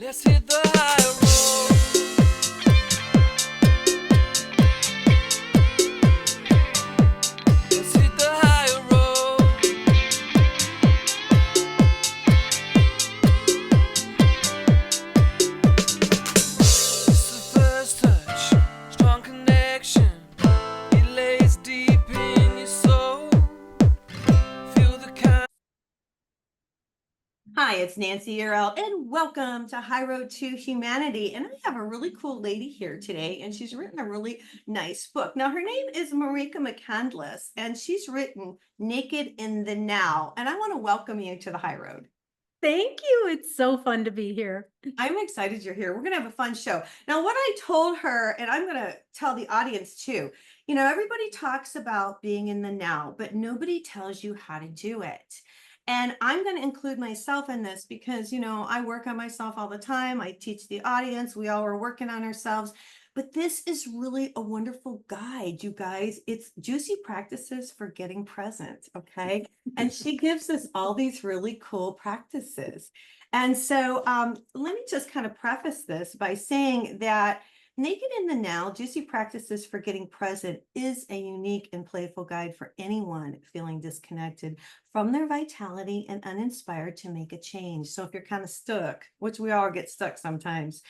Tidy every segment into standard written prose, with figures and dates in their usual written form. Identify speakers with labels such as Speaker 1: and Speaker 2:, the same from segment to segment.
Speaker 1: Let's hit the high road. Let's hit the high road. It's the first touch, strong connection. It lays deep in your soul. Feel the kind.
Speaker 2: Hi, it's Nancy Earl, and welcome to High Road to Humanity. And I have a really cool lady here today, and she's written a really nice book. Now, her name is Marijke McCandless, and she's written Naked in the Now. And I want to welcome you to the High Road.
Speaker 3: Thank you. It's so fun to be here.
Speaker 2: I'm excited you're here. We're going to have a fun show. Now, what I told her, and I'm going to tell the audience too, everybody talks about being in the now, but nobody tells you how to do it. And I'm going to include myself in this because, I work on myself all the time. I teach the audience. We all are working on ourselves. But this is really a wonderful guide, you guys. It's juicy practices for getting present. Okay. And she gives us all these really cool practices. And so let me just kind of preface this by saying that Naked in the Now, Juicy Practices for Getting Present is a unique and playful guide for anyone feeling disconnected from their vitality and uninspired to make a change. So if you're kind of stuck, which we all get stuck sometimes,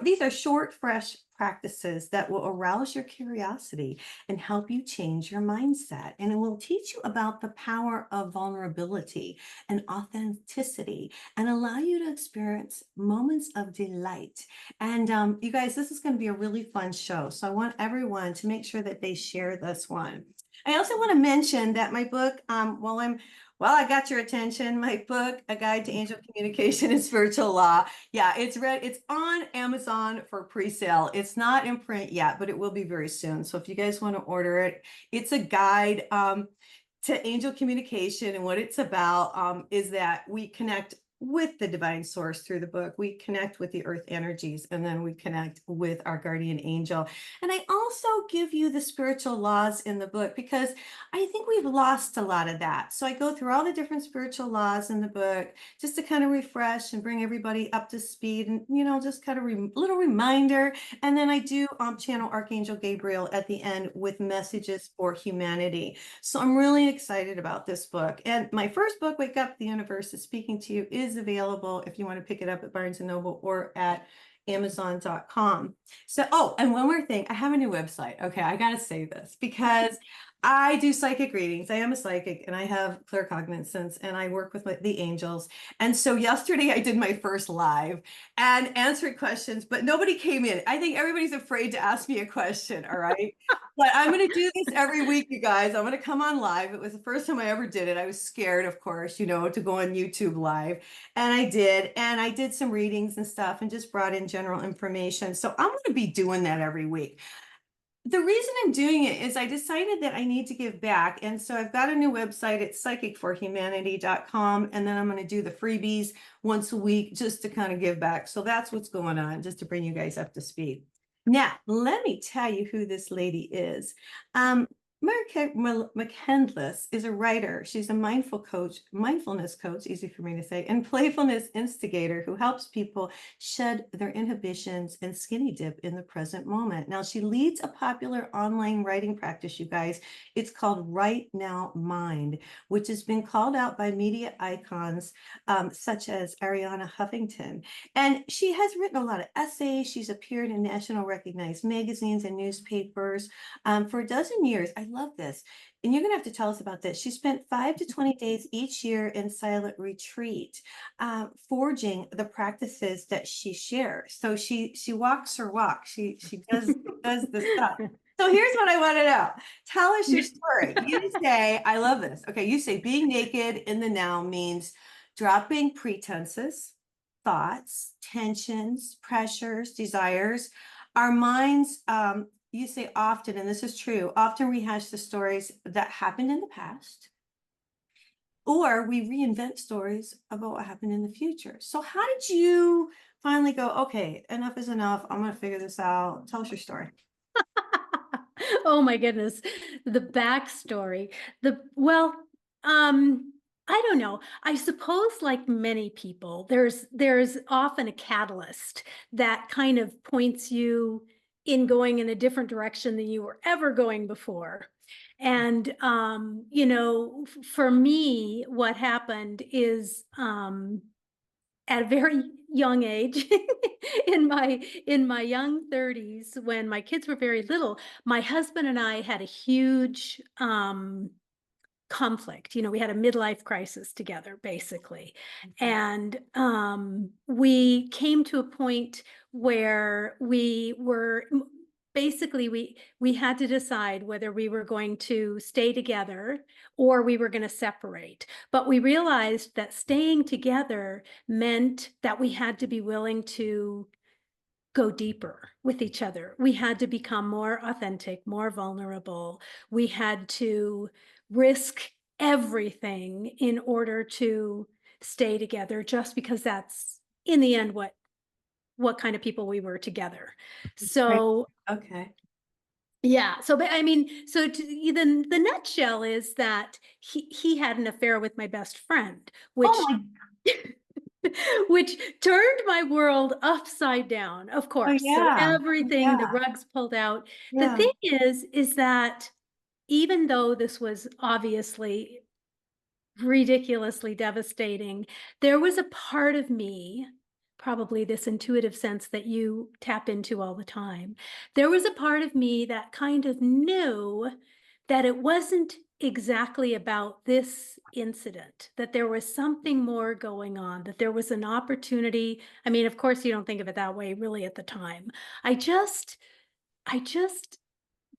Speaker 2: these are short, fresh practices that will arouse your curiosity and help you change your mindset. And it will teach you about the power of vulnerability and authenticity and allow you to experience moments of delight. And you guys, this is going to be a really fun show. So I want everyone to make sure that they share this one. I also want to mention that my book, while I got your attention, my book, A Guide to Angel Communication and Spiritual Law. Yeah, it's on Amazon for pre-sale. It's not in print yet, but it will be very soon. So if you guys want to order it, it's a guide to angel communication. And what it's about is that we connect with the divine source through the book. We connect with the earth energies, and then we connect with our guardian angel. And I also give you the spiritual laws in the book because I think we've lost a lot of that. So I go through all the different spiritual laws in the book just to kind of refresh and bring everybody up to speed and, just kind of little reminder. And then I do channel Archangel Gabriel at the end with messages for humanity. So I'm really excited about this book. And my first book, Wake Up, the Universe is Speaking to You, is available if you want to pick it up at Barnes & Noble or at Amazon.com. So, and one more thing, I have a new website. Okay, I got to say this because I do psychic readings. I am a psychic and I have claircognizance and I work with the angels. And so yesterday I did my first live and answered questions, but nobody came in. I think everybody's afraid to ask me a question. All right. But I'm going to do this every week, you guys. I'm going to come on live. It was the first time I ever did it. I was scared, of course, to go on YouTube live. And I did. And I did some readings and stuff and just brought in general information. So I'm going to be doing that every week. The reason I'm doing it is I decided that I need to give back. And so I've got a new website. It's psychicforhumanity.com. And then I'm going to do the freebies once a week just to kind of give back. So that's what's going on, just to bring you guys up to speed. Now, let me tell you who this lady is. Marijke McCandless is a writer. She's a mindfulness coach, easy for me to say, and playfulness instigator who helps people shed their inhibitions and skinny dip in the present moment. Now, she leads a popular online writing practice, you guys. It's called Right Now Mind, which has been called out by media icons such as Ariana Huffington. And she has written a lot of essays. She's appeared in national recognized magazines and newspapers for a dozen years. I love this. And you're going to have to tell us about this. She spent 5 to 20 days each year in silent retreat, forging the practices that she shares. So she walks her walk. She does the stuff. So here's what I want to know. Tell us your story. You say, I love this. Okay, you say being naked in the now means dropping pretenses, thoughts, tensions, pressures, desires. Our minds, you say often, and this is true, often rehash the stories that happened in the past, or we reinvent stories about what happened in the future. So how did you finally go, okay, enough is enough. I'm going to figure this out. Tell us your story.
Speaker 3: Oh my goodness. The backstory. The well, um, I don't know. I suppose like many people, there's often a catalyst that kind of points you in going in a different direction than you were ever going before. And for me, what happened is at a very young age in my young 30s, when my kids were very little, my husband and I had a huge conflict. We had a midlife crisis together, basically. And we came to a point where basically we had to decide whether we were going to stay together or we were going to separate. But we realized that staying together meant that we had to be willing to go deeper with each other. We had to become more authentic, more vulnerable. We had to risk everything in order to stay together, just because that's in the end what kind of people we were together.
Speaker 2: Right.
Speaker 3: So
Speaker 2: Okay.
Speaker 3: yeah, so but I mean, so the nutshell is that he had an affair with my best friend,
Speaker 2: Oh
Speaker 3: which
Speaker 2: my,
Speaker 3: which turned my world upside down, of
Speaker 2: oh
Speaker 3: course. So
Speaker 2: yeah.
Speaker 3: everything, the
Speaker 2: Yeah.
Speaker 3: rugs pulled out. The
Speaker 2: Yeah.
Speaker 3: thing is that even though this was obviously ridiculously devastating, there was a part of me, probably this intuitive sense that you tap into all the time. There was a part of me that kind of knew that it wasn't exactly about this incident, that there was something more going on, that there was an opportunity. I mean, of course, you don't think of it that way really at the time. I just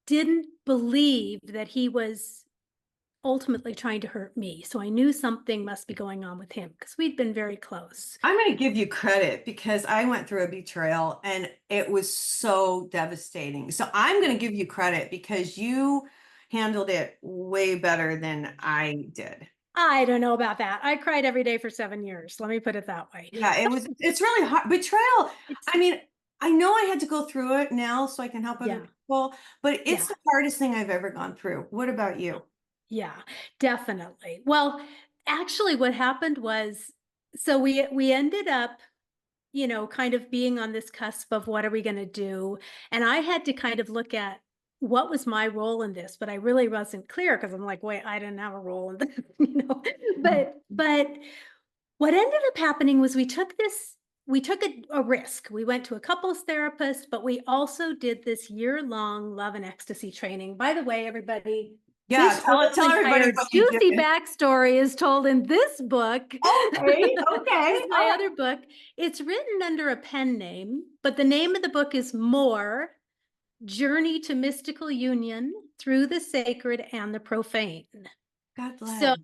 Speaker 3: didn't believe that he was ultimately trying to hurt me. So I knew something must be going on with him because we'd been very close.
Speaker 2: I'm going to give you credit because I went through a betrayal and it was so devastating. So I'm going to give you credit because you handled it way better than I did.
Speaker 3: I don't know about that. I cried every day for 7 years. Let me put it that way.
Speaker 2: Yeah, it's really hard. Betrayal.
Speaker 3: It's
Speaker 2: I mean, I know I had to go through it now so I can help other
Speaker 3: yeah,
Speaker 2: people, but it's
Speaker 3: yeah,
Speaker 2: the hardest thing I've ever gone through. What about you?
Speaker 3: yeah, definitely. Well, actually what happened was, so we ended up, kind of being on this cusp of what are we going to do? And I had to kind of look at what was my role in this, but I really wasn't clear because I'm like, wait, I didn't have a role in this, But what ended up happening was we took a risk. We went to a couples therapist, but we also did this year-long love and ecstasy training. By the way, everybody,
Speaker 2: Yeah,
Speaker 3: this whole
Speaker 2: tell everybody
Speaker 3: entire
Speaker 2: what you
Speaker 3: juicy
Speaker 2: did.
Speaker 3: backstory is told in this book.
Speaker 2: Okay,
Speaker 3: This
Speaker 2: okay.
Speaker 3: is my other book. It's written under a pen name, but the name of the book is More: Journey to Mystical Union Through the Sacred and the Profane.
Speaker 2: God bless.
Speaker 3: So,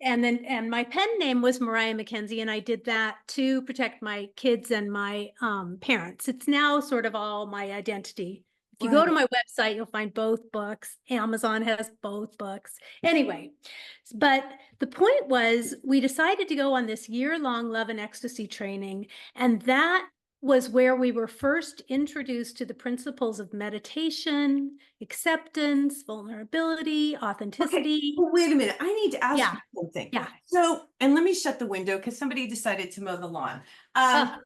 Speaker 3: and my pen name was Mariah Mackenzie, and I did that to protect my kids and my parents. It's now sort of all my identity. If you go to
Speaker 2: Right.
Speaker 3: my website, you'll find both books. Amazon has both books. Anyway, but the point was we decided to go on this year-long love and ecstasy training, and that was where we were first introduced to the principles of meditation, acceptance, vulnerability,
Speaker 2: Okay.
Speaker 3: authenticity.
Speaker 2: Well, wait a minute. I need to ask
Speaker 3: Yeah,
Speaker 2: you something.
Speaker 3: yeah.
Speaker 2: So, and let me shut the window because somebody decided to mow the lawn.
Speaker 3: Oh,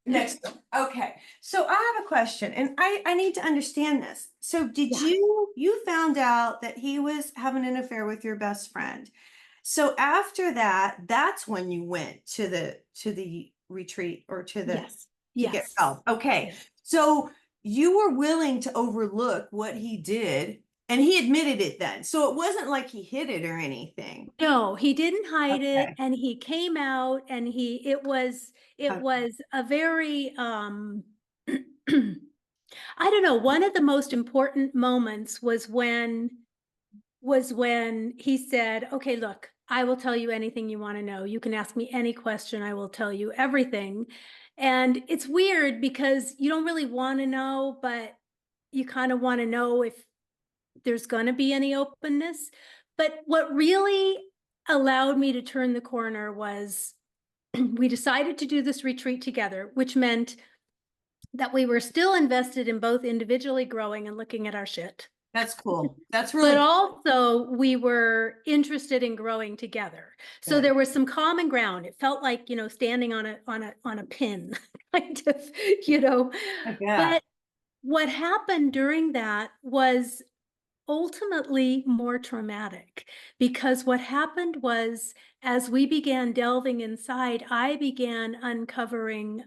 Speaker 2: Next door. Okay. So I have a question and I need to understand this. So did
Speaker 3: yeah,
Speaker 2: you found out that he was having an affair with your best friend? So after that, that's when you went to the retreat or
Speaker 3: yes,
Speaker 2: to get
Speaker 3: yes,
Speaker 2: help. Okay.
Speaker 3: yes.
Speaker 2: So you were willing to overlook what he did and he admitted it then. So it wasn't like he hid it or anything.
Speaker 3: No, he didn't hide it,
Speaker 2: Okay.
Speaker 3: and he came out, and it
Speaker 2: Okay.
Speaker 3: was a very I don't know, one of the most important moments was when he said, "Okay, look, I will tell you anything you want to know. You can ask me any question, I will tell you everything." And it's weird because you don't really want to know, but you kind of want to know if there's going to be any openness. But what really allowed me to turn the corner was we decided to do this retreat together, which meant that we were still invested in both individually growing and looking at our shit.
Speaker 2: That's cool. That's
Speaker 3: But
Speaker 2: really
Speaker 3: also we were interested in growing together. So
Speaker 2: good.
Speaker 3: there was some common ground. It felt like, standing on a pin, kind of, you know.
Speaker 2: I bet.
Speaker 3: But what happened during that was ultimately more traumatic, because what happened was, as we began delving inside, I began uncovering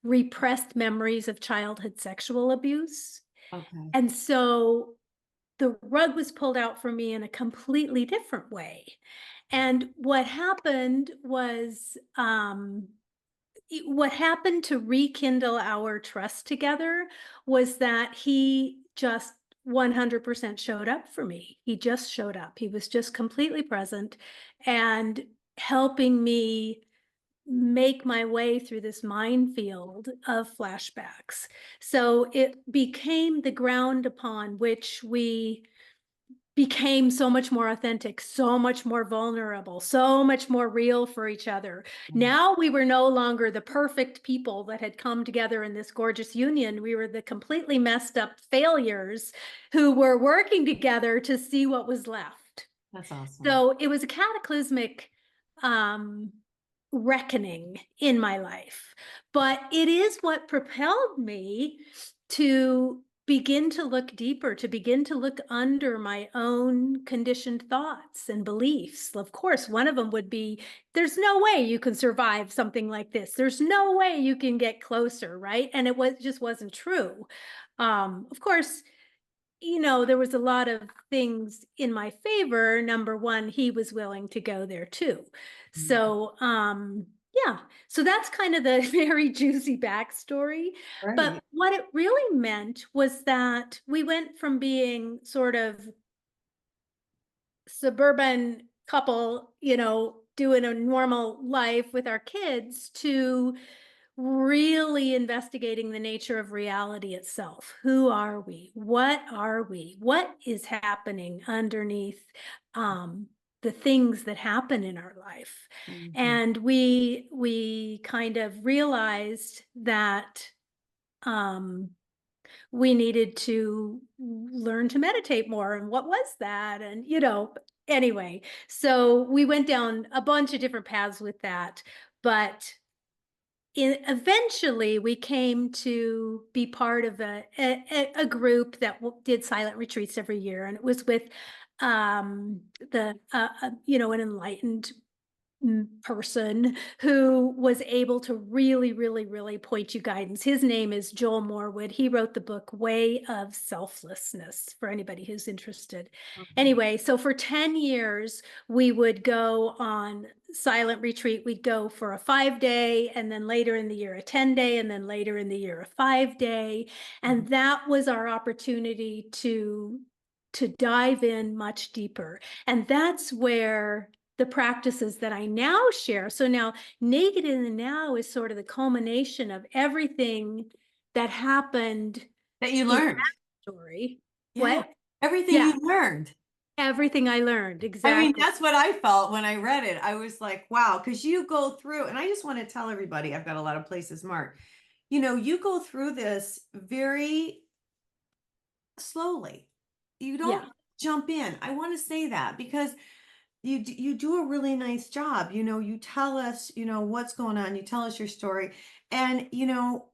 Speaker 3: repressed memories of childhood sexual abuse.
Speaker 2: Okay.
Speaker 3: And so the rug was pulled out for me in a completely different way. And what happened was, what happened to rekindle our trust together was that he just 100% showed up for me. He just showed up. He was just completely present and helping me make my way through this minefield of flashbacks. So it became the ground upon which we became so much more authentic, so much more vulnerable, so much more real for each other.
Speaker 2: Mm.
Speaker 3: Now we were no longer the perfect people that had come together in this gorgeous union. We were the completely messed up failures who were working together to see what was left.
Speaker 2: That's awesome.
Speaker 3: So it was a cataclysmic um, reckoning in my life, but it is what propelled me to begin to look deeper, to begin to look under my own conditioned thoughts and beliefs. Of course, one of them would be, there's no way you can survive something like this. There's no way you can get closer, right? And just wasn't true. Of course, there was a lot of things in my favor. Number one, he was willing to go there too.
Speaker 2: Mm.
Speaker 3: So, yeah, so that's kind of the very juicy backstory. But
Speaker 2: Right.
Speaker 3: what it really meant was that we went from being sort of suburban couple, doing a normal life with our kids, to really investigating the nature of reality itself. Who are we? What are we? What is happening underneath the things that happen in our life?
Speaker 2: Mhm.
Speaker 3: And we kind of realized that we needed to learn to meditate more. And what was that? And, anyway, so we went down a bunch of different paths with that. But eventually we came to be part of a group that did silent retreats every year. And it was with an enlightened person who was able to really, really, really point you guidance. His name is Joel Morwood. He wrote the book Way of Selflessness, for anybody who's interested.
Speaker 2: Okay.
Speaker 3: Anyway, so for 10 years, we would go on silent retreat. We'd go for a 5-day, and then later in the year, a 10-day, and then later in the year, a 5-day. And that was our opportunity to dive in much deeper. And that's where the practices that I now share. So now Naked in the Now is sort of the culmination of everything that happened
Speaker 2: That you
Speaker 3: in
Speaker 2: learned.
Speaker 3: that story.
Speaker 2: Yeah.
Speaker 3: What?
Speaker 2: Everything
Speaker 3: Yeah,
Speaker 2: you learned.
Speaker 3: everything I learned.
Speaker 2: I mean,
Speaker 3: Exactly.
Speaker 2: that's what I felt when I read it. I was like, wow, because you go through, and I just want to tell everybody, I've got a lot of places marked. You go through this very slowly. You
Speaker 3: Yeah.
Speaker 2: don't jump in. I want to say that because you do a really nice job. You tell us, what's going on. You tell us your story, and you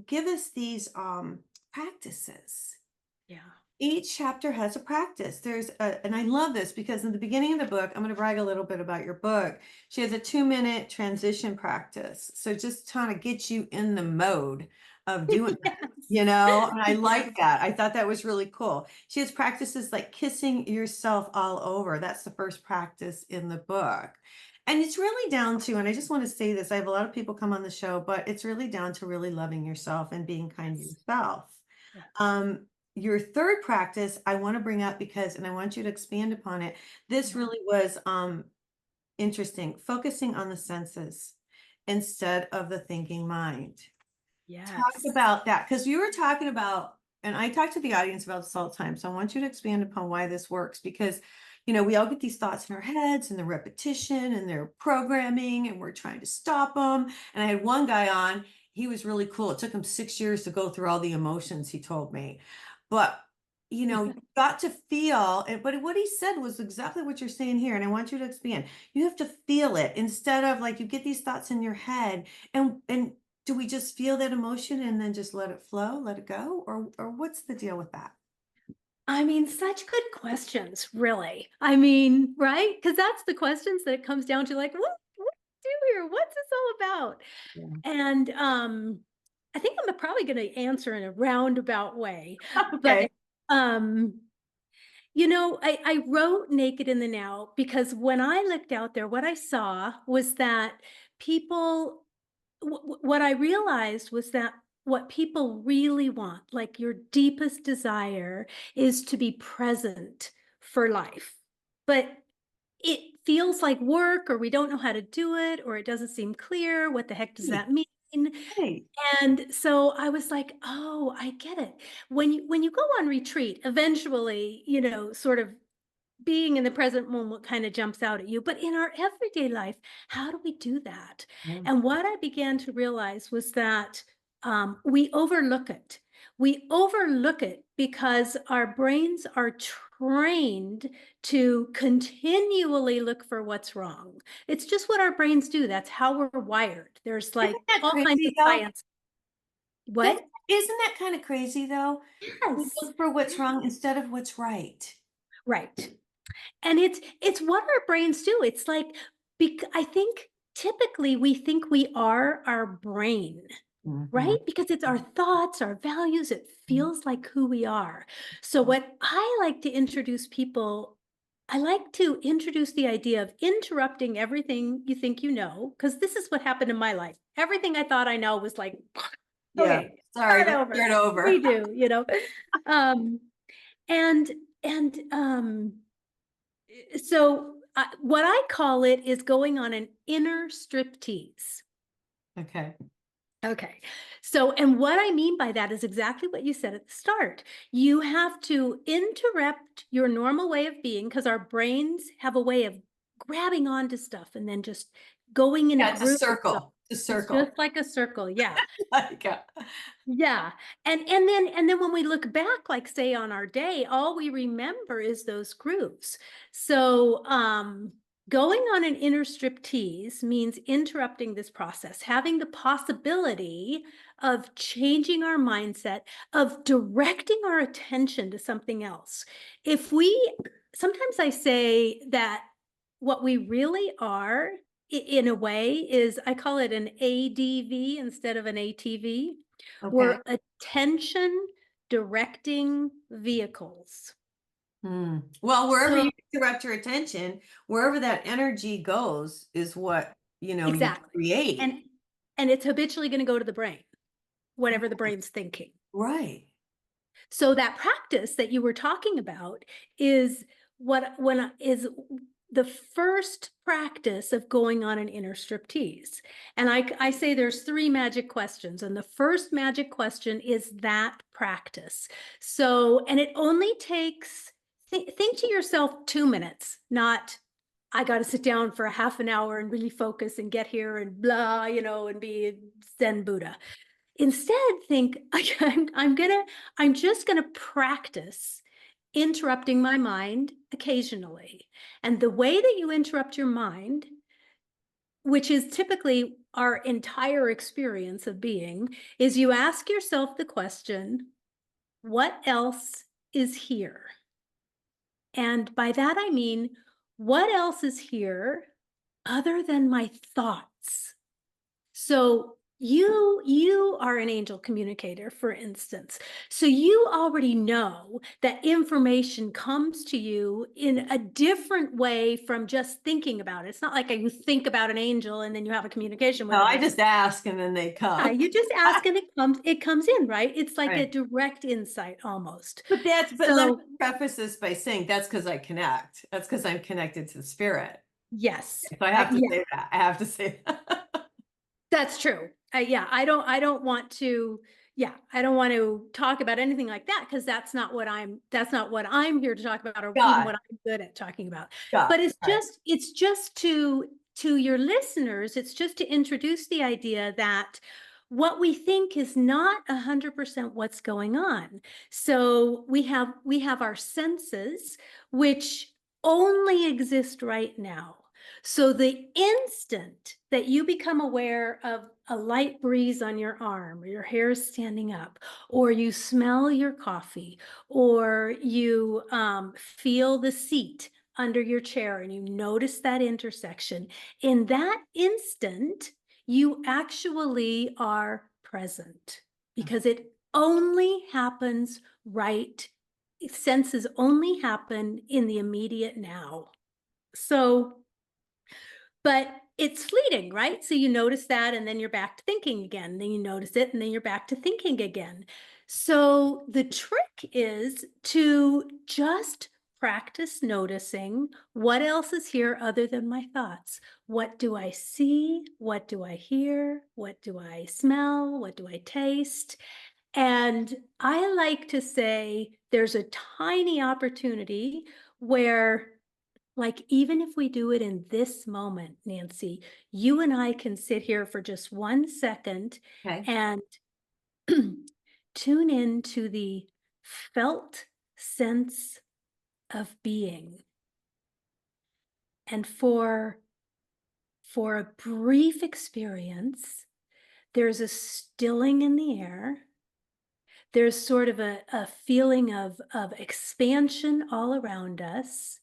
Speaker 2: give us these practices.
Speaker 3: Yeah.
Speaker 2: Each chapter has a practice. And I love this because in the beginning of the book, I'm going to brag a little bit about your book. She has a 2-minute transition practice. So just kind of get you in the mode of doing that, and I
Speaker 3: Yes.
Speaker 2: like that. I thought that was really cool. She has practices like kissing yourself all over. That's the first practice in the book. And it's really down to, and I just want to say this, I have a lot of people come on the show, but it's really down to really loving yourself and being kind to
Speaker 3: Yes.
Speaker 2: yourself.
Speaker 3: Yes.
Speaker 2: Your third practice I want to bring up because, and I want you to expand upon it. This
Speaker 3: Yeah.
Speaker 2: really was interesting, focusing on the senses instead of the thinking mind. Talk
Speaker 3: Yes.
Speaker 2: about that because you were talking about, and I talk to the audience about this all the time. So I want you to expand upon why this works because, we all get these thoughts in our heads and the repetition and their programming, and we're trying to stop them. And I had one guy on, he was really cool. It took him 6 years to go through all the emotions, he told me. but you've got to feel it. But what he said was exactly what you're saying here. And I want you to expand. You have to feel it instead of like you get these thoughts in your head. And do we just feel that emotion and then just let it flow, let it go? Or what's the deal with that?
Speaker 3: I mean, such good questions, really. I mean, right? Because that's the questions that it comes down to, like, what do here? What's this all about?
Speaker 2: Yeah.
Speaker 3: And I think I'm probably going to answer in a roundabout way, but
Speaker 2: Okay.
Speaker 3: um, I wrote Naked in the Now because when I looked out there, what I saw was that people, what I realized was that what people really want, like your deepest desire, is to be present for life. But it feels like work, or we don't know how to do it, or it doesn't seem clear. What the heck does
Speaker 2: Right.
Speaker 3: that mean?
Speaker 2: Right.
Speaker 3: And so I was like, oh, I get it. When you go on retreat, eventually, sort of being in the present moment kind of jumps out at you. But in our everyday life, how do we do that?
Speaker 2: Yeah.
Speaker 3: And what I began to realize was that we overlook it. We overlook it because our brains are trained to continually look for what's wrong. It's just what our brains do. That's how we're wired. There's
Speaker 2: Isn't
Speaker 3: like
Speaker 2: that
Speaker 3: all kinds
Speaker 2: crazy
Speaker 3: of
Speaker 2: though?
Speaker 3: science. What?
Speaker 2: Isn't that kind of crazy though? We
Speaker 3: Yes.
Speaker 2: look for what's wrong instead of what's right.
Speaker 3: Right. And it's what our brains do. It's like I think typically we think we are our brain,
Speaker 2: Mhm.
Speaker 3: right? Because it's our thoughts, our values, it feels like who we are. So what I like to introduce people, I like to introduce the idea of interrupting everything you think you know, because this is what happened in my life. Everything I thought I know was like,
Speaker 2: Yeah.
Speaker 3: okay,
Speaker 2: Sorry,
Speaker 3: start
Speaker 2: let's
Speaker 3: over.
Speaker 2: start over.
Speaker 3: Redo. Um, and and so what I call it is going on an inner striptease.
Speaker 2: Okay.
Speaker 3: Okay. So, and what I mean by that is exactly what you said at the start. You have to interrupt your normal way of being because our brains have a way of grabbing onto stuff and then just going in a
Speaker 2: Yeah, it's a
Speaker 3: group.
Speaker 2: circle. It's a
Speaker 3: It's
Speaker 2: circle.
Speaker 3: just like a circle. Yeah.
Speaker 2: Like,
Speaker 3: Yeah. And then when we look back, like say on our day, all we remember is those grooves. So going on an inner striptease means interrupting this process, having the possibility of changing our mindset, of directing our attention to something else. If we sometimes I say that what we really are in a way is I call it an ADV instead of an ATV.
Speaker 2: okay.
Speaker 3: We're attention directing vehicles.
Speaker 2: Well, wherever
Speaker 3: So
Speaker 2: you direct your attention, wherever that energy goes is what, you
Speaker 3: exactly.
Speaker 2: create.
Speaker 3: And and it's habitually going to go to the brain, whatever the brain's thinking.
Speaker 2: Right.
Speaker 3: So that practice that you were talking about is the first practice of going on an inner striptease. And I say there's three magic questions. And the first magic question is that practice. So, and it only takes, think to yourself 2 minutes, not I got to sit down for a half an hour and really focus and get here and blah, and be Zen Buddha. Instead, think I'm just gonna practice interrupting my mind occasionally. And the way that you interrupt your mind, which is typically our entire experience of being, is you ask yourself the question, what else is here? And by that I mean, what else is here other than my thoughts? So you are an angel communicator, for instance. So you already know that information comes to you in a different way from just thinking about it. It's not like you think about an angel and then you have a communication with
Speaker 2: No,
Speaker 3: an
Speaker 2: I
Speaker 3: angel.
Speaker 2: just ask and then they
Speaker 3: Yeah,
Speaker 2: come.
Speaker 3: you just ask and it comes in, right? It's like a
Speaker 2: Right.
Speaker 3: direct insight almost.
Speaker 2: But let me
Speaker 3: So
Speaker 2: preface this by saying that's because I connect. That's because I'm connected to the spirit.
Speaker 3: yes,
Speaker 2: So I have to
Speaker 3: yeah.
Speaker 2: say that. I have to say that.
Speaker 3: That's true. Yeah, I don't want to, yeah, I don't want to talk about anything like that because that's not what I'm here to talk about or even
Speaker 2: God,
Speaker 3: what I'm good at talking about.
Speaker 2: God,
Speaker 3: But it's
Speaker 2: right.
Speaker 3: just to your listeners, it's just to introduce the idea that what we think is not 100% what's going on. So we have our senses, which only exist right now. So the instant that you become aware of a light breeze on your arm, or your hair is standing up, or you smell your coffee, or you feel the seat under your chair and you notice that intersection, in that instant, you actually are present because it only happens right. Senses only happen in the immediate now. So, but it's fleeting, right? So you notice that and then you're back to thinking again. Then you notice it and then you're back to thinking again. So the trick is to just practice noticing what else is here other than my thoughts. What do I see? What do I hear? What do I smell? What do I taste? And I like to say there's a tiny opportunity where, like, even if we do it in this moment, Nancy, you and I can sit here for just 1 second
Speaker 2: Okay.
Speaker 3: and tune in to the felt sense of being. And for a brief experience, there's a stilling in the air. There's sort of a feeling of expansion all around us.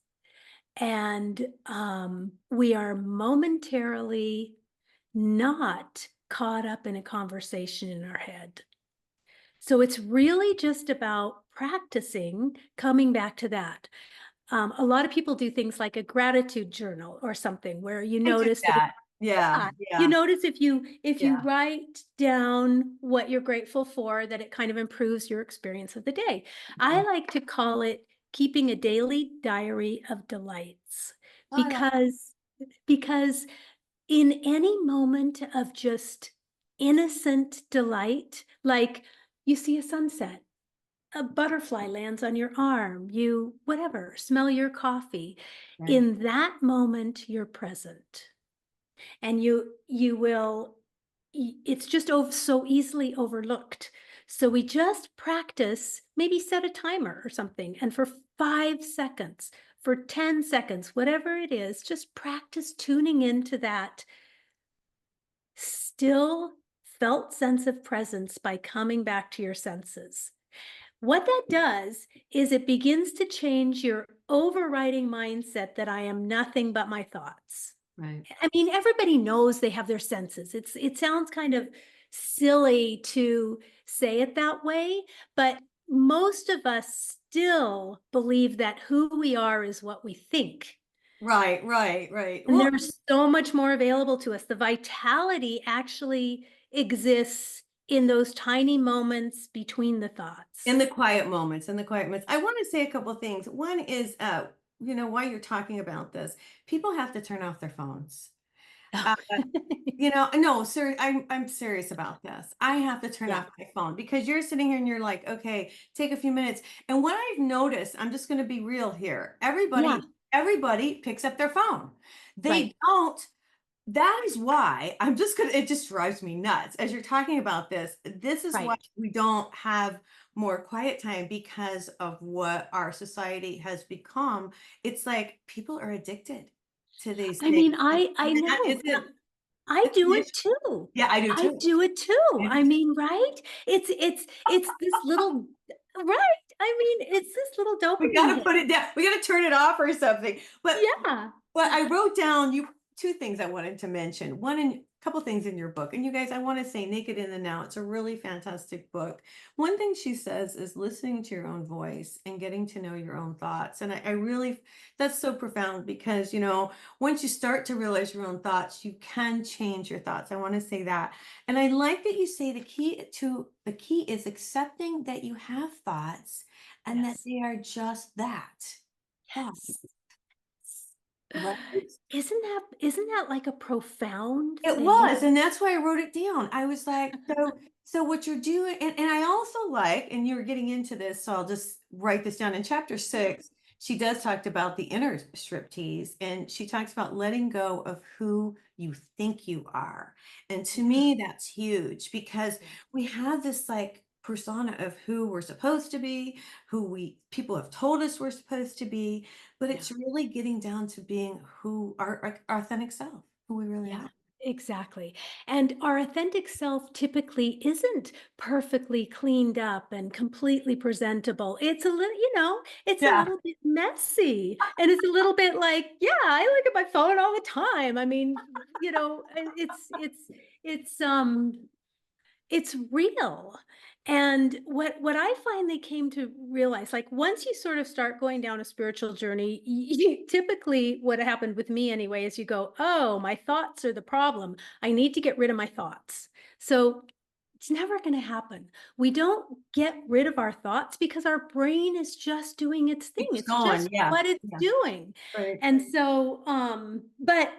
Speaker 3: And we are momentarily not caught up in a conversation in our head. So it's really just about practicing coming back to that. A lot of people do things like a gratitude journal or something where you
Speaker 2: I do
Speaker 3: notice that
Speaker 2: that. Yeah.
Speaker 3: you
Speaker 2: Yeah.
Speaker 3: notice if you
Speaker 2: Yeah.
Speaker 3: write down what you're grateful for, that it kind of improves your experience of the day. I like to call it keeping a daily diary of delights
Speaker 2: Oh, I like
Speaker 3: because in any moment of just innocent delight, like you see a sunset, a butterfly lands on your arm, you whatever, smell your coffee,
Speaker 2: that.
Speaker 3: in that moment you're present. And you will it's just so easily overlooked. So we just practice, maybe set a timer or something, and for 5 seconds, for 10 seconds, whatever it is, just practice tuning into that still felt sense of presence by coming back to your senses. What that does is it begins to change your overriding mindset that I am nothing but my thoughts.
Speaker 2: Right.
Speaker 3: I mean, everybody knows they have their senses. It sounds kind of silly to say it that way, but most of us still believe that who we are is what we think.
Speaker 2: Right. Right. Right.
Speaker 3: And
Speaker 2: Well,
Speaker 3: there's so much more available to us. The vitality actually exists in those tiny moments between the
Speaker 2: in
Speaker 3: thoughts.
Speaker 2: the quiet moments, I want to say a couple things. One is, while you're talking about this, people have to turn off their phones.
Speaker 3: Oh.
Speaker 2: Uh, no, sir, I'm serious about this. I have to turn
Speaker 3: Yeah,
Speaker 2: off my phone because you're sitting here and you're like, okay, take a few minutes. And what I've noticed, I'm just going to be real here.
Speaker 3: yeah,
Speaker 2: Everybody picks up their phone.
Speaker 3: right,
Speaker 2: They don't. That is why it just drives me nuts. As you're talking about this is why
Speaker 3: right.
Speaker 2: we don't have more quiet time because of what our society has become. It's like people are addicted to these
Speaker 3: I
Speaker 2: things.
Speaker 3: mean,
Speaker 2: And
Speaker 3: I
Speaker 2: that
Speaker 3: know, and
Speaker 2: isn't,
Speaker 3: I
Speaker 2: it's an
Speaker 3: do it
Speaker 2: issue.
Speaker 3: too.
Speaker 2: Yeah, I do
Speaker 3: I
Speaker 2: too.
Speaker 3: do it too.
Speaker 2: I do
Speaker 3: I
Speaker 2: too.
Speaker 3: mean, right? It's this little right. I mean, it's this little
Speaker 2: We
Speaker 3: dopamine
Speaker 2: gotta
Speaker 3: hit.
Speaker 2: put it down. We gotta turn it off or something.
Speaker 3: Yeah,
Speaker 2: But I wrote down two things I wanted to mention. One in a couple things in your book. And you guys, I want to say Naked in the Now. It's a really fantastic book. One thing she says is listening to your own voice and getting to know your own thoughts. And I really, that's so profound because, once you start to realize your own thoughts, you can change your thoughts. I want to say that. And I like that you say the key is accepting that you have thoughts and that
Speaker 3: yes,
Speaker 2: they are just that. Thoughts.
Speaker 3: yes.
Speaker 2: Right?
Speaker 3: Isn't that like a profound
Speaker 2: It
Speaker 3: thing?
Speaker 2: was, and that's why I wrote it down. I was like, so what you're doing, and I also like, and you were getting into this, so I'll just write this down. In chapter 6, she does talk about the inner striptease, and she talks about letting go of who you think you are. And to
Speaker 3: Yeah.
Speaker 2: me, that's huge because
Speaker 3: Yeah.
Speaker 2: we have this like persona of who we're supposed to be, who we people have told us we're supposed to be, but
Speaker 3: Yeah.
Speaker 2: it's really getting down to being who our authentic self, who we really
Speaker 3: Yeah,
Speaker 2: are.
Speaker 3: exactly. And our authentic self typically isn't perfectly cleaned up and completely presentable. It's a little, it's a
Speaker 2: Yeah.
Speaker 3: little bit messy. And it's a little bit like, yeah, I look at my phone all the time. I mean, it's real. And what I finally came to realize, like once you sort of start going down a spiritual journey, typically what happened with me anyway is you go, oh, my thoughts are the problem. I need to get rid of my thoughts. So it's never going to happen. We don't get rid of our thoughts because our brain is just doing its thing.
Speaker 2: Keeps
Speaker 3: It's
Speaker 2: going.
Speaker 3: just
Speaker 2: Yeah.
Speaker 3: what it's
Speaker 2: Yeah.
Speaker 3: doing.
Speaker 2: Right.
Speaker 3: And so, but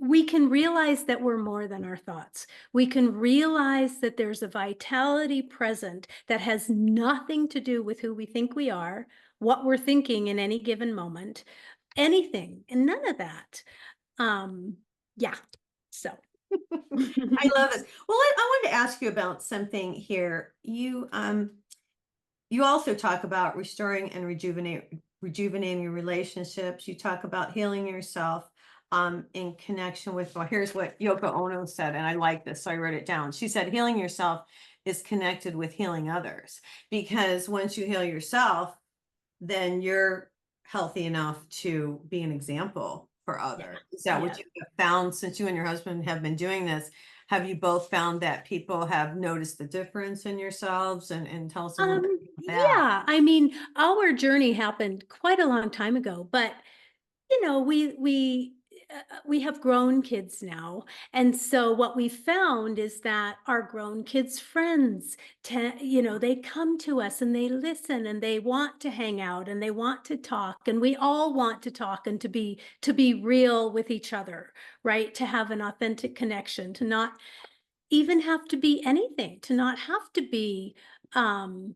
Speaker 3: we can realize that we're more than our thoughts. We can realize that there's a vitality present that has nothing to do with who we think we are, what we're thinking in any given moment, anything, and none of that. Yeah. So.
Speaker 2: I love this. Well, I wanted to ask you about something here. You also talk about restoring and rejuvenating your relationships. You talk about healing yourself in connection with, well, here's what Yoko Ono said, and I like this, so I wrote it down. She said, healing yourself is connected with healing others, because once you heal yourself, then you're healthy enough to be an example for
Speaker 3: Yeah.
Speaker 2: others. Is that
Speaker 3: Yeah.
Speaker 2: what you have found since you and your husband have been doing this? Have you both found that people have noticed the difference in yourselves, and tell us a little bit about that?
Speaker 3: Yeah, I mean, our journey happened quite a long time ago, but we have grown kids now, and so what we found is that our grown kids' friends, they come to us and they listen and they want to hang out and they want to talk, and we all want to talk and to be real with each other, right? To have an authentic connection, to not even have to be anything, to not have to be um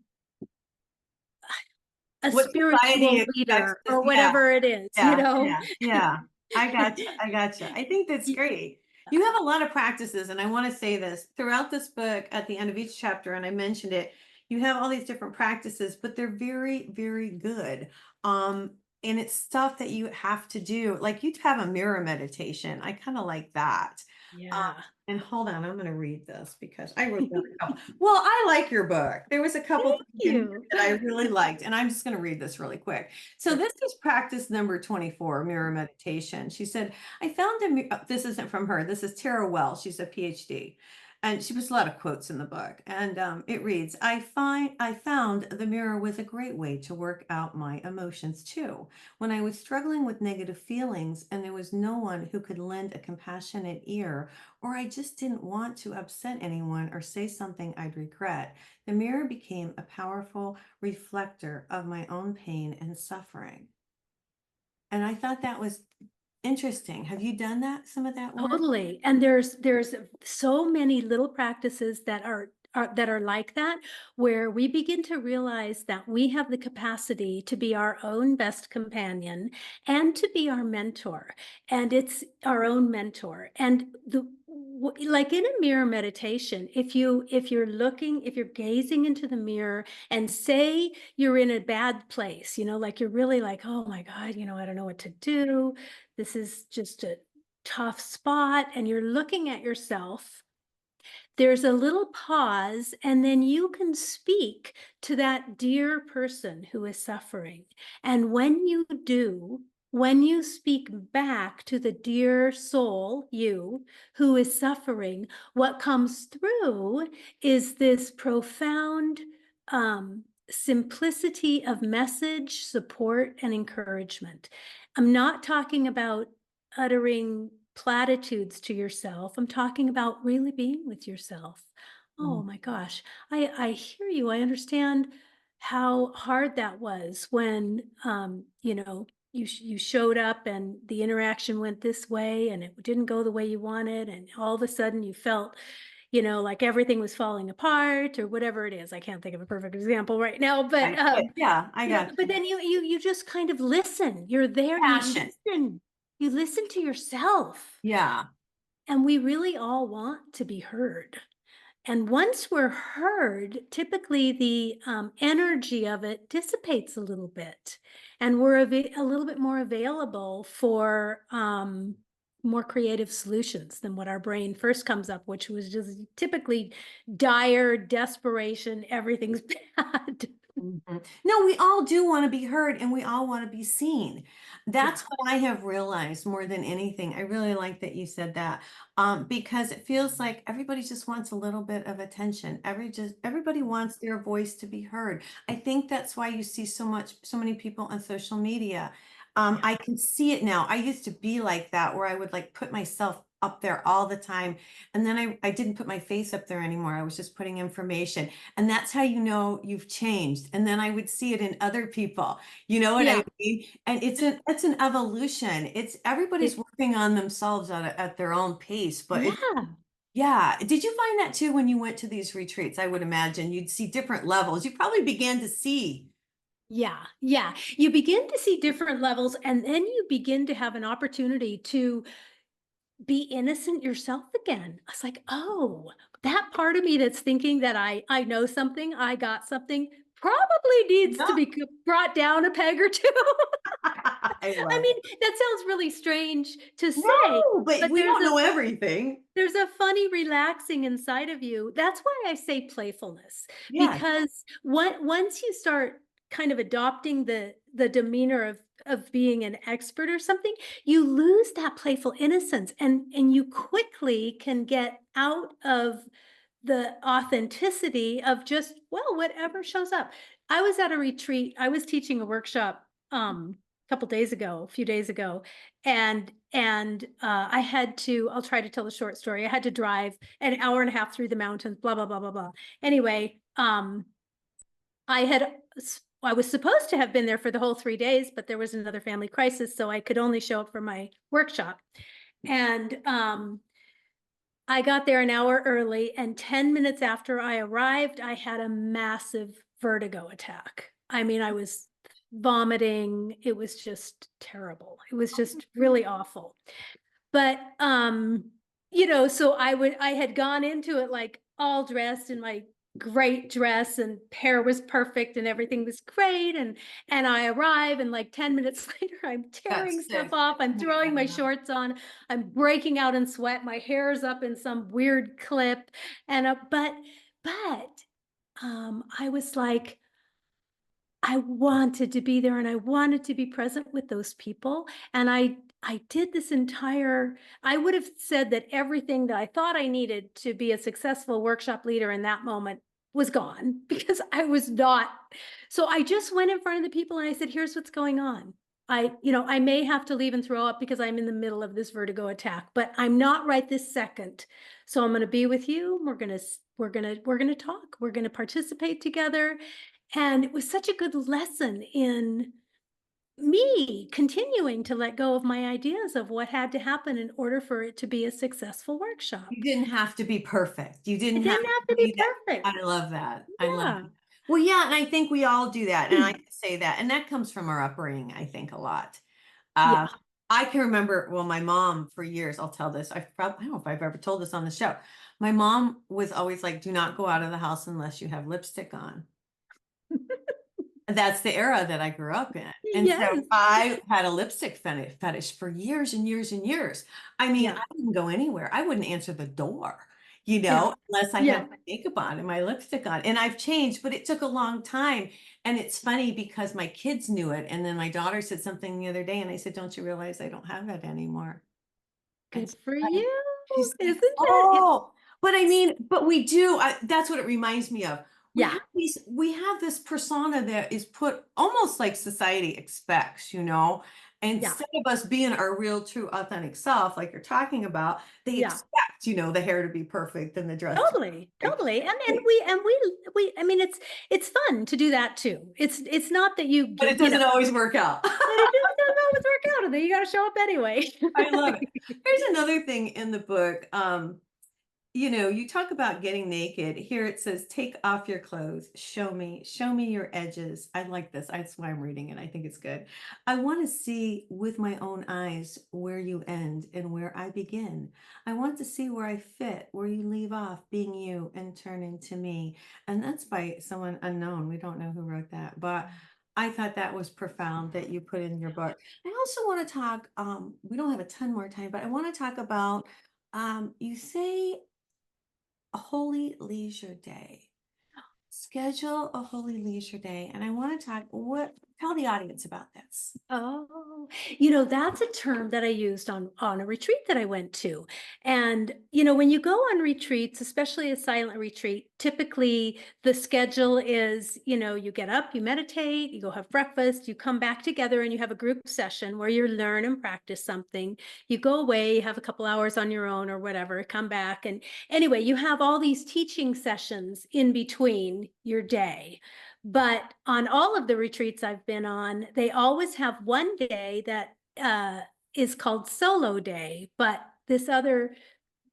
Speaker 3: a
Speaker 2: What society
Speaker 3: spiritual
Speaker 2: expects
Speaker 3: leader
Speaker 2: us,
Speaker 3: or
Speaker 2: yeah,
Speaker 3: whatever it is,
Speaker 2: yeah, yeah, yeah. I gotcha, I gotcha. I think that's
Speaker 3: Y-
Speaker 2: great. You have a lot of practices, and I want to say this throughout this book at the end of each chapter, and I mentioned it, you have all these different practices, but they're very, very good. Um, and it's stuff that you have to do. Like you have a mirror meditation. I kind of like that.
Speaker 3: Yeah.
Speaker 2: And hold on, I'm going to read this because I wrote down a couple. Well, I like your book. There was a couple
Speaker 3: Thank
Speaker 2: things in here
Speaker 3: you.
Speaker 2: that I really liked, and I'm just going to read this really quick. So
Speaker 3: Sure.
Speaker 2: this is practice number 24, mirror meditation. She said, I found this isn't from her. This is Tara Wells. She's a PhD. And she puts a lot of quotes in the book. And it reads, I found the mirror was a great way to work out my emotions too. When I was struggling with negative feelings and there was no one who could lend a compassionate ear, or I just didn't want to upset anyone or say something I'd regret, the mirror became a powerful reflector of my own pain and suffering. And I thought that was interesting. Have you done that, some of that work?
Speaker 3: Totally. And there's so many little practices that are like that, where we begin to realize that we have the capacity to be our own best companion and to be our mentor. And it's our own mentor. And like in a mirror meditation, if you're gazing into the mirror and say you're in a bad place, like you're really like, oh my God, I don't know what to do. This is just a tough spot, and you're looking at yourself, there's a little pause, and then you can speak to that dear person who is suffering. And when you do, when you speak back to the dear soul, you who is suffering, what comes through is this profound simplicity of message, support, and encouragement. I'm not talking about uttering platitudes to yourself. I'm talking about really being with yourself. Oh
Speaker 2: Mm.
Speaker 3: my gosh. I hear you. I understand how hard that was when you showed up and the interaction went this way and it didn't go the way you wanted, and all of a sudden you felt like everything was falling apart or whatever it is. I can't think of a perfect example right now, but,
Speaker 2: Right. But yeah, I got
Speaker 3: but
Speaker 2: you.
Speaker 3: then you just kind of listen. You're there,
Speaker 2: Passion.
Speaker 3: you listen to yourself.
Speaker 2: Yeah.
Speaker 3: And we really all want to be heard. And once we're heard, typically the energy of it dissipates a little bit, and we're a little bit more available for more creative solutions than what our brain first comes up, which was just typically dire desperation. Everything's bad.
Speaker 2: Mhm. No, we all do want to be heard and we all want to be seen.
Speaker 3: Yeah,
Speaker 2: That's what I have realized more than anything. I really like that you said that, because it feels like everybody just wants a little bit of attention. Everybody wants their voice to be heard. I think that's why you see so many people on social media.
Speaker 3: yeah,
Speaker 2: I can see it now. I used to be like that, where I would like put myself up there all the time, and then I didn't put my face up there anymore. I was just putting information. And that's how you know you've changed. And then I would see it in other people. You know what I
Speaker 3: yeah.
Speaker 2: mean? And it's an evolution. It's everybody's
Speaker 3: It,
Speaker 2: working on themselves at their own pace. But it,
Speaker 3: yeah.
Speaker 2: yeah. Did you find that too when you went to these retreats? I would imagine you'd see different levels. You probably began to see.
Speaker 3: Yeah, yeah. You begin to see different levels, and then you begin to have an opportunity to be innocent yourself again. I was like, oh, that part of me that's thinking that I know something, I got something, probably needs to
Speaker 2: Yeah.
Speaker 3: be brought down a peg or two.
Speaker 2: I
Speaker 3: I
Speaker 2: love
Speaker 3: mean,
Speaker 2: it.
Speaker 3: that sounds really strange to say,
Speaker 2: No, but
Speaker 3: but
Speaker 2: we don't know everything.
Speaker 3: there's a funny relaxing inside of you. That's why I say playfulness,
Speaker 2: Yeah.
Speaker 3: because once you start kind of adopting the demeanor of being an expert or something, you lose that playful innocence, and you quickly can get out of the authenticity of just, well, whatever shows up. I was at a retreat. I was teaching a workshop a few days ago, and I had to, I'll try to tell a short story. I had to drive an hour and a half through the mountains, blah, blah, blah, blah, blah. Anyway, I was supposed to have been there for the whole 3 days, but there was another family crisis, so I could only show up for my workshop. And I got there an hour early, and 10 minutes after I arrived, I had a massive vertigo attack. I mean, I was vomiting. It was just terrible. It was just really awful. But so I had gone into it like all dressed in my great dress, and hair was perfect and everything was great, and I arrive, and like 10 minutes later I'm
Speaker 2: That's
Speaker 3: tearing stuff
Speaker 2: sick.
Speaker 3: off. I'm
Speaker 2: Oh my
Speaker 3: throwing my
Speaker 2: God.
Speaker 3: shorts on. I'm breaking out in sweat. My hair's up in some weird clip, and I was like, I wanted to be there and I wanted to be present with those people. And I did this entire, I would have said that everything that I thought I needed to be a successful workshop leader in that moment was gone because I was not. So I just went in front of the people and I said, here's what's going on. I may have to leave and throw up because I'm in the middle of this vertigo attack, but I'm not right this second. So I'm going to be with you. We're going to talk. We're going to participate together. And it was such a good lesson in me continuing to let go of my ideas of what had to happen in order for it to be a successful
Speaker 2: You
Speaker 3: workshop.
Speaker 2: didn't have to be perfect. You didn't
Speaker 3: It
Speaker 2: have
Speaker 3: didn't
Speaker 2: to
Speaker 3: have to be
Speaker 2: be that.
Speaker 3: perfect.
Speaker 2: I love that. I love
Speaker 3: Yeah.
Speaker 2: it. Well, yeah, and I think we all do that. And I can say that. And that comes from our upbringing, I think, a lot. Uh,
Speaker 3: Yeah.
Speaker 2: I can remember, well, my mom for years, I'll tell this. I don't know if I've ever told this on the show. My mom was always like, do not go out of the house unless you have lipstick on. That's the era that I grew up in. And so
Speaker 3: Yes.
Speaker 2: I had a lipstick fetish for years and years and years. I mean,
Speaker 3: Yeah.
Speaker 2: I wouldn't go anywhere. I wouldn't answer the door,
Speaker 3: Yeah.
Speaker 2: unless I
Speaker 3: Yeah.
Speaker 2: had my makeup on and my lipstick on. And I've changed, but it took a long time. And it's funny because my kids knew it. And then my daughter said something the other day, and I said, don't you realize I don't have it anymore? And
Speaker 3: Good for you.
Speaker 2: she said,
Speaker 3: Isn't it?
Speaker 2: "Oh, but I mean, but we do. That's what it reminds me of.
Speaker 3: Yeah.
Speaker 2: We have this persona that is put almost like society expects,
Speaker 3: Yeah.
Speaker 2: instead of us being our real, true, authentic self, like you're talking about, they
Speaker 3: Yeah.
Speaker 2: expect, the hair to be perfect and the dress to
Speaker 3: Totally.
Speaker 2: be
Speaker 3: Totally. And
Speaker 2: perfect.
Speaker 3: we I mean, it's fun to do that too. It's not that you
Speaker 2: But it
Speaker 3: get,
Speaker 2: doesn't always work out.
Speaker 3: but it just doesn't always work out, and then you got to show up anyway.
Speaker 2: I love it. There's another thing in the book. you know, you talk about getting naked. Here it says, take off your clothes. Show me your edges. I like this. That's why I'm reading it. I think it's good. I want to see with my own eyes where you end and where I begin. I want to see where I fit, where you leave off being you and turn into me. And that's by someone unknown. We don't know who wrote that, but I thought that was profound that you put in your book. I also want to talk, we don't have a ton more time, but I want to talk about, you say a holy leisure day. Schedule a holy leisure day. And I want to tell the audience about this.
Speaker 3: Oh, that's a term that I used on a retreat that I went to. And, when you go on retreats, especially a silent retreat, typically the schedule is, you get up, you meditate, you go have breakfast, you come back together and you have a group session where you learn and practice something. You go away, you have a couple hours on your own or whatever, come back. And anyway, you have all these teaching sessions in between your day. But on all of the retreats I've been on, they always have one day that is called solo day, but this other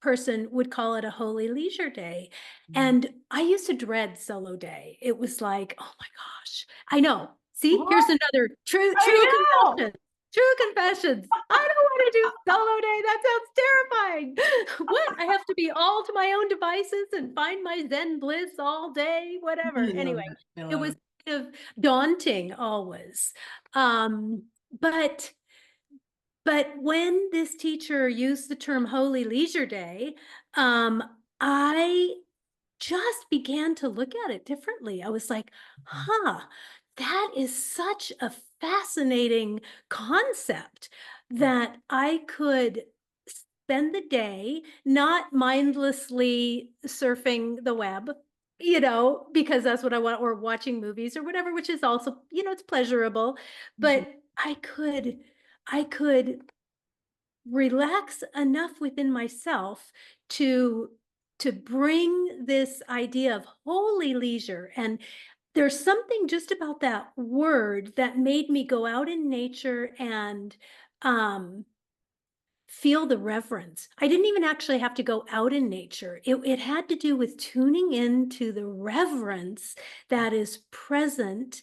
Speaker 3: person would call it a holy leisure day. And I used to dread solo day. It was like, oh my gosh, I know. See, here's
Speaker 2: What?
Speaker 3: another true
Speaker 2: I know.
Speaker 3: confession. True confessions. I don't want to do solo day. That sounds terrifying. What? I have to be all to my own devices and find my Zen bliss all day, whatever.
Speaker 2: I love
Speaker 3: Anyway,
Speaker 2: it. I
Speaker 3: it
Speaker 2: love
Speaker 3: was
Speaker 2: it.
Speaker 3: kind of daunting always. But when this teacher used the term holy leisure day, I just began to look at it differently. I was like, huh, that is such a fascinating concept that I could spend the day not mindlessly surfing the web, because that's what I want, or watching movies or whatever, which is also, it's pleasurable,
Speaker 2: Mhm.
Speaker 3: but I could relax enough within myself to bring this idea of holy leisure. And there's something just about that word that made me go out in nature and um feel the reverence. I didn't even actually have to go out in nature. It had to do with tuning into the reverence that is present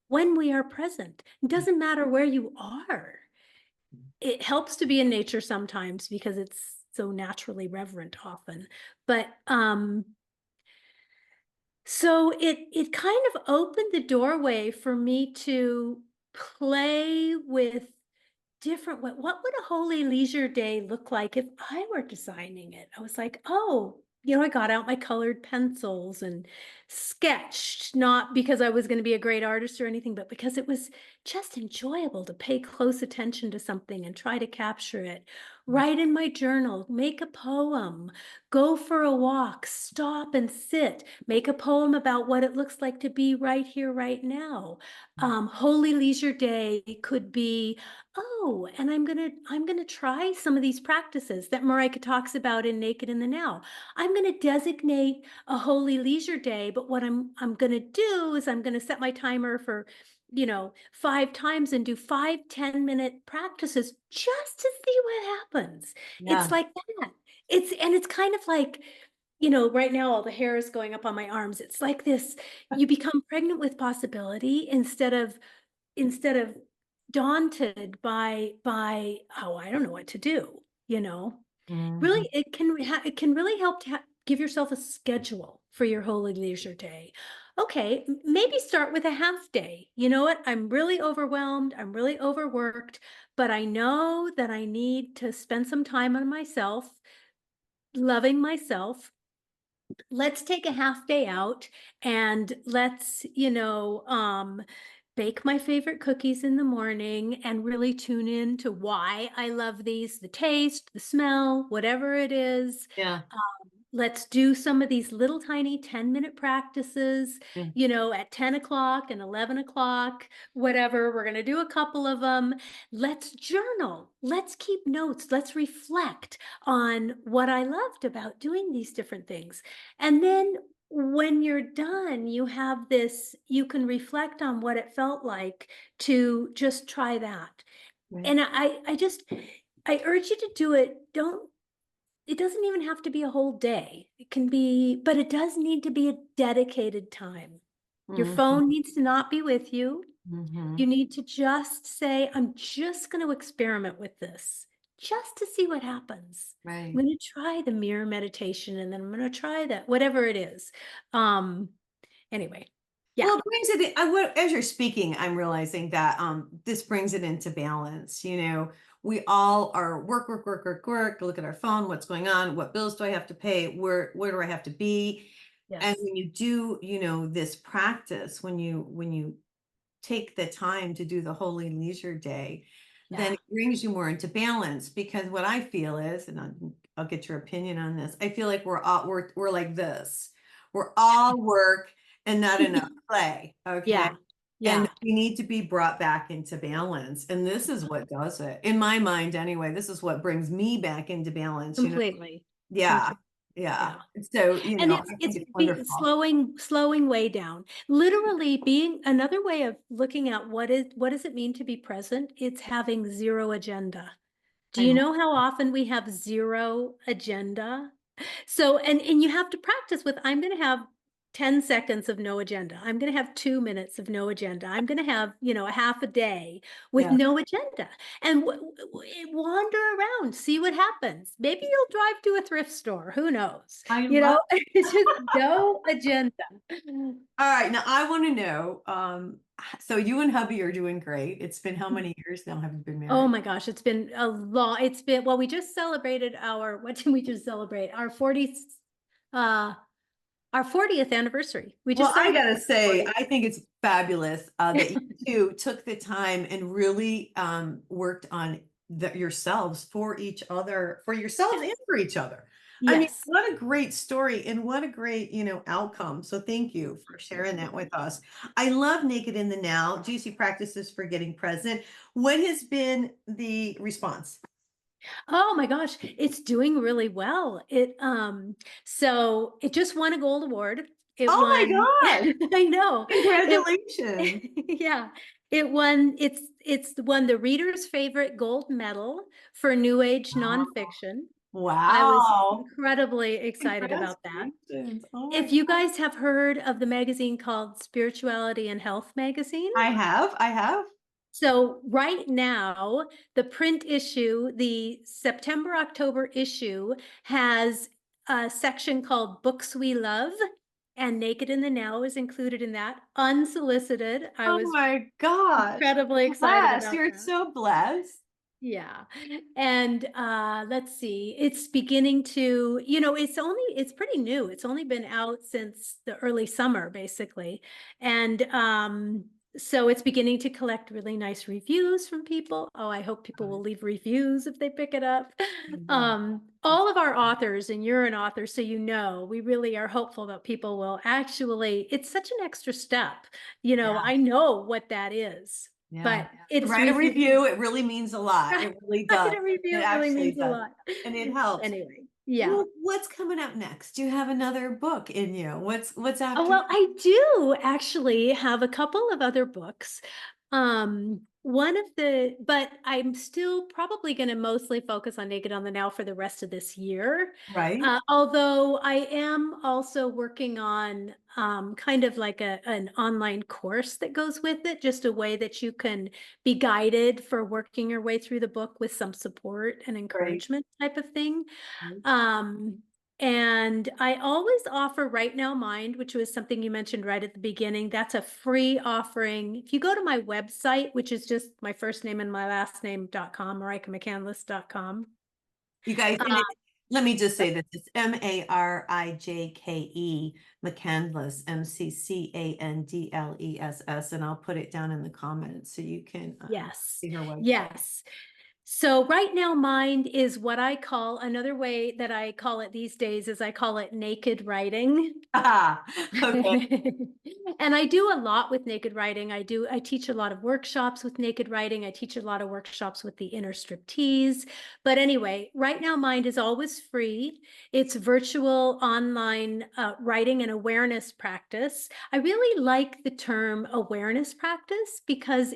Speaker 3: when we are present. It doesn't matter where you are. It helps to be in nature sometimes because it's so naturally reverent often. But so it kind of opened the doorway for me to play with different, what would a holy leisure day look like if I were designing it? I was like, oh, I got out my colored pencils and sketched, not because I was going to be a great artist or anything, but because it was just enjoyable to pay close attention to something and try to capture it. Write in my journal, make a poem, go for a walk, stop and sit, make a poem about what it looks like to be right here, right now. Holy leisure day could be, oh, and I'm gonna try some of these practices that Marijke talks about in Naked in the Now. I'm gonna designate a holy leisure day, but what I'm gonna do is I'm gonna set my timer for, 5 times and do 5 10-minute practices just to see what happens. It's
Speaker 2: Yeah.
Speaker 3: like that. It's kind of like, right now all the hair is going up on my arms. It's like this, you become pregnant with possibility instead of daunted by, oh, I don't know what to do,
Speaker 2: Mhm.
Speaker 3: really it can really help to give yourself a schedule for your holy leisure day. Okay, maybe start with a half day. You know what, I'm really overwhelmed, I'm really overworked, but I know that I need to spend some time on myself, loving myself. Let's take a half day out and let's, bake my favorite cookies in the morning and really tune in to why I love these, the taste, the smell, whatever it is.
Speaker 2: Yeah.
Speaker 3: Let's do some of these little tiny 10-minute practices,
Speaker 2: Yeah.
Speaker 3: at 10 o'clock and 11 o'clock, whatever. We're going to do a couple of them. Let's journal. Let's keep notes. Let's reflect on what I loved about doing these different things. And then when you're done, you can reflect on what it felt like to just try that.
Speaker 2: Right.
Speaker 3: And I urge you to do it. it doesn't even have to be a whole day. It can be, but it does need to be a dedicated time. Your
Speaker 2: Mhm,
Speaker 3: phone needs to not be with you.
Speaker 2: mhm.
Speaker 3: You need to just say, I'm just going to experiment with this just to see what happens. I'm
Speaker 2: Right.
Speaker 3: going to try the mirror meditation and then I'm going to try that, whatever it is. Um, anyway, yeah,
Speaker 2: Well, it brings it as you're speaking, I'm realizing that this brings it into balance. We all are work, work, work, work, work, look at our phone, what's going on, what bills do I have to pay, where do I have to be? And
Speaker 3: yes,
Speaker 2: when you do, this practice, when you take the time to do the holy leisure day, then
Speaker 3: yeah,
Speaker 2: it brings you more into balance. Because what I feel is, and I'll get your opinion on this, I feel like we're like this. We're all work and not enough play. Okay.
Speaker 3: yeah,
Speaker 2: And
Speaker 3: yeah,
Speaker 2: we need to be brought back into balance. And this is what does it. In my mind, anyway, this is what brings me back into balance.
Speaker 3: completely,
Speaker 2: Yeah.
Speaker 3: completely,
Speaker 2: Yeah.
Speaker 3: yeah.
Speaker 2: So,
Speaker 3: And
Speaker 2: I think
Speaker 3: it's
Speaker 2: it's
Speaker 3: be
Speaker 2: wonderful.
Speaker 3: slowing way down. Literally being another way of looking at what does it mean to be present? It's having zero agenda. Do
Speaker 2: I
Speaker 3: you
Speaker 2: love
Speaker 3: know how often we have zero agenda? So, and you have to practice with, I'm going to have 10 seconds of no agenda. I'm going to have 2 minutes of no agenda. I'm going to have, a half a day with
Speaker 2: Yeah.
Speaker 3: no agenda and wander around, see what happens. Maybe you'll drive to a thrift store. Who knows?
Speaker 2: I love
Speaker 3: It's just no agenda.
Speaker 2: All right, now I want to know. So you and hubby are doing great. It's been how many years now have you been
Speaker 3: Oh
Speaker 2: married?
Speaker 3: my gosh, it's been a long, well, we just celebrated what did we just celebrate? Uh, our 40th anniversary. We
Speaker 2: Well,
Speaker 3: just
Speaker 2: I
Speaker 3: celebrated
Speaker 2: gotta
Speaker 3: our
Speaker 2: say,
Speaker 3: 40th.
Speaker 2: I think it's fabulous that you two took the time and really worked on yourselves for each other, for yourselves and
Speaker 3: Yes.
Speaker 2: for each other. I mean,
Speaker 3: Yes.
Speaker 2: what a great story and what a great, outcome. So thank you for sharing that with us. I love Naked in the Now, juicy practices for getting present. What has been the response?
Speaker 3: Oh my gosh, it's doing really well. So it just won a gold award. It
Speaker 2: Oh
Speaker 3: won,
Speaker 2: my gosh.
Speaker 3: I know. It
Speaker 2: Congratulations.
Speaker 3: yeah, it's won the reader's favorite gold medal for new age
Speaker 2: Wow.
Speaker 3: nonfiction. I was
Speaker 2: Wow.
Speaker 3: incredibly excited about that.
Speaker 2: Congratulations. Oh my
Speaker 3: If you guys have heard of the magazine called Spirituality and Health Magazine,
Speaker 2: I have.
Speaker 3: so right now, the print issue, the September, October issue has a section called Books We Love, and Naked in the Now is included in that, unsolicited. I
Speaker 2: Oh
Speaker 3: was
Speaker 2: my gosh.
Speaker 3: incredibly excited
Speaker 2: Blessed.
Speaker 3: about
Speaker 2: You're
Speaker 3: that.
Speaker 2: so blessed.
Speaker 3: Yeah. And let's see, it's beginning to, it's pretty new. It's only been out since the early summer, basically. And so it's beginning to collect really nice reviews from people. Oh, I hope people will leave reviews if they pick it up.
Speaker 2: I love it.
Speaker 3: All of our authors, and you're an author, so we really are hopeful that people will actually, it's such an extra step.
Speaker 2: Yeah.
Speaker 3: I know what that is,
Speaker 2: Yeah.
Speaker 3: but
Speaker 2: To
Speaker 3: it's
Speaker 2: write a
Speaker 3: review.
Speaker 2: review, it really means a lot. It really
Speaker 3: Write
Speaker 2: does.
Speaker 3: a
Speaker 2: It
Speaker 3: review really
Speaker 2: actually
Speaker 3: means a
Speaker 2: does.
Speaker 3: lot.
Speaker 2: And it helps.
Speaker 3: Anyway, yeah.
Speaker 2: Well, what's coming up next? Do you have another book in you? What's
Speaker 3: Oh,
Speaker 2: after?
Speaker 3: well, I do actually have a couple of other books. But I'm still probably going to mostly focus on Naked on the Now for the rest of this year.
Speaker 2: Right?
Speaker 3: Although I am also working on kind of like an online course that goes with it, just a way that you can be guided for working your way through the book with some support and
Speaker 2: Right.
Speaker 3: encouragement type of thing.
Speaker 2: Right.
Speaker 3: Um, and I always offer Right Now Mind, which was something you mentioned right at the beginning. That's a free offering. If you go to my website, which is just my first name and my last name.com, MarijkeMcCandless.com.
Speaker 2: You guys,
Speaker 3: Uh,
Speaker 2: and let me just say this, it's Marijke McCandless, McCandless, and I'll put it down in the comments so you can
Speaker 3: yes,
Speaker 2: see her website.
Speaker 3: yes. So Right Now Mind is what I call, another way that I call it these days is I call it naked writing.
Speaker 2: Ah, okay.
Speaker 3: And I do a lot with naked writing. I teach a lot of workshops with naked writing. I teach a lot of workshops with the inner striptease. But anyway, Right Now Mind is always free. It's virtual online writing and awareness practice. I really like the term awareness practice because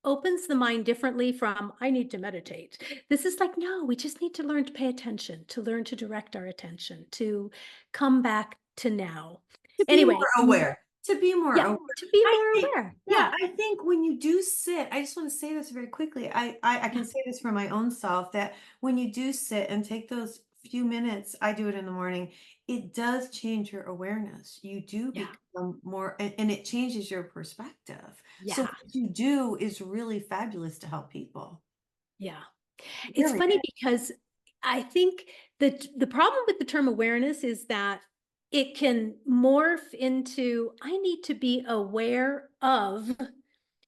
Speaker 3: opens the mind differently from I need to meditate. This is like, no, we just need to learn to pay attention, to learn to direct our attention, to come back to now.
Speaker 2: To be
Speaker 3: Anyway,
Speaker 2: more aware. To be more
Speaker 3: yeah,
Speaker 2: aware.
Speaker 3: to be
Speaker 2: I
Speaker 3: more
Speaker 2: think,
Speaker 3: aware.
Speaker 2: yeah,
Speaker 3: Yeah.
Speaker 2: I think when you do sit, I just want to say this very quickly. I can
Speaker 3: Yeah.
Speaker 2: say this for my own self that when you do sit and take those few minutes, I do it in the morning, it does change your awareness. You do
Speaker 3: Yeah.
Speaker 2: become more, and it changes your perspective. So
Speaker 3: Yeah.
Speaker 2: what you do is really fabulous to help people.
Speaker 3: Yeah.
Speaker 2: It
Speaker 3: It's
Speaker 2: really
Speaker 3: funny
Speaker 2: is.
Speaker 3: because I think that the problem with the term awareness is that it can morph into I need to be aware of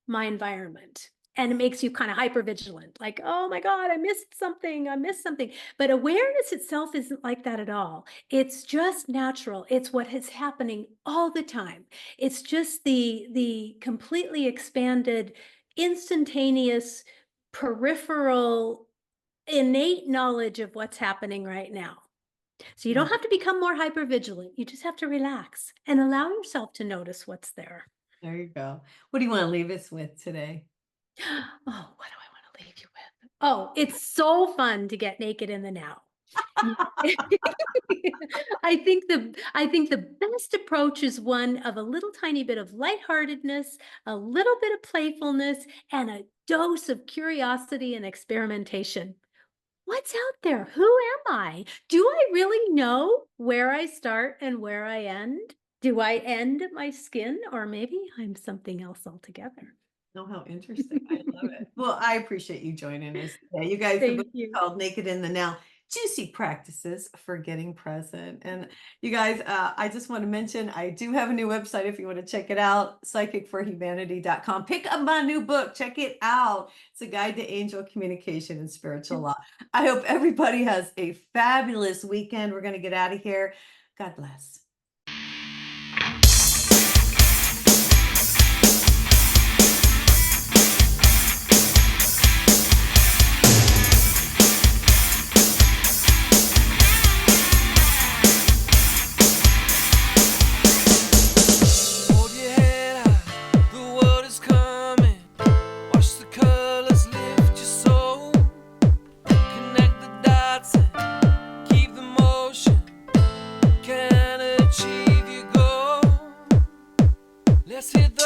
Speaker 3: my environment. And it makes you kind of hyper vigilant, like, oh my God, I missed something, I missed something. But awareness itself isn't like that at all. It's just natural. It's what is happening all the time. It's just the completely expanded, instantaneous, peripheral, innate knowledge of what's happening right now. So you
Speaker 2: Yeah,
Speaker 3: don't have to become more hyper vigilant. You just have to relax and allow yourself to notice what's there.
Speaker 2: there you go. What do you want to leave us with today?
Speaker 3: Oh, what do I want to leave you with? Oh, it's so fun to get naked in the now. You- I think the best approach is one of a little tiny bit of lightheartedness, a little bit of playfulness, and a dose of curiosity and experimentation. What's out there? Who am I? Do I really know where I start and where I end? Do I end at my skin, or maybe I'm something else altogether?
Speaker 2: Oh, how interesting. I love it. Well, I appreciate you joining us today. You guys, the book
Speaker 3: Thank
Speaker 2: is
Speaker 3: you.
Speaker 2: called Naked in the Now, Juicy Practices for Getting Present. And you guys, I just want to mention, I do have a new website if you want to check it out, psychicforhumanity.com. Pick up my new book. Check it out. It's a guide to angel communication and spiritual law. I hope everybody has a fabulous weekend. We're going to get out of here. God bless.
Speaker 1: Hold your head high, the world is coming. Watch the colors lift your soul. Connect the dots and keep the motion. Can achieve your goal. Let's hit the